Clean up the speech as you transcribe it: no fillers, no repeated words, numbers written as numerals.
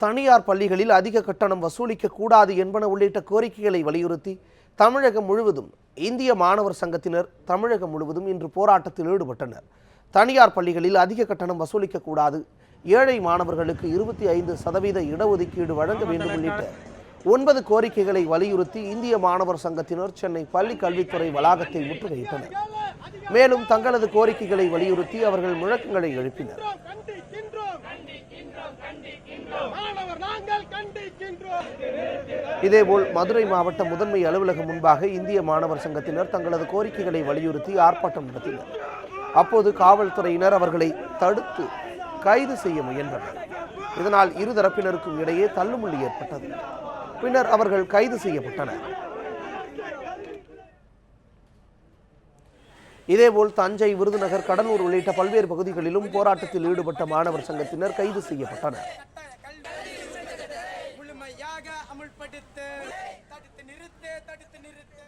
தனியார் பள்ளிகளில் அதிக கட்டணம் வசூலிக்க கூடாது என்பன உள்ளிட்ட கோரிக்கைகளை வலியுறுத்தி தமிழகம் முழுவதும் இந்திய மாணவர் சங்கத்தினர் தமிழகம் முழுவதும் இன்று போராட்டத்தில் ஈடுபட்டனர். தனியார் பள்ளிகளில் அதிக கட்டணம் வசூலிக்க கூடாது, ஏழை மாணவர்களுக்கு 25% இடஒதுக்கீடு வழங்க வேண்டும் உள்ளிட்ட 9 கோரிக்கைகளை வலியுறுத்தி இந்திய மாணவர் சங்கத்தினர் சென்னை பள்ளி கல்வித்துறை வளாகத்தை முற்றுகையிட்டனர். மேலும் தங்களது கோரிக்கைகளை வலியுறுத்தி அவர்கள் முழக்கங்களை எழுப்பினர். இதேபோல் மதுரை மாவட்ட முதன்மை அலுவலகம் முன்பாக இந்திய மாணவர் சங்கத்தினர் தங்களது கோரிக்கைகளை வலியுறுத்தி ஆர்ப்பாட்டம் நடத்தினர். அப்போது காவல்துறையினர் அவர்களை தடுத்து கைது செய்ய முயன்றனர். இதனால் இருதரப்பினருக்கும் இடையே தள்ளுமுள்ளி ஏற்பட்டது. பின்னர் அவர்கள் கைது செய்யப்பட்டனர். இதேபோல் தஞ்சை, விருதுநகர், கடலூர் உள்ளிட்ட பல்வேறு பகுதிகளிலும் போராட்டத்தில் ஈடுபட்ட மாணவர் சங்கத்தினர் கைது செய்யப்பட்டனர். தடுத்து நிறுத்து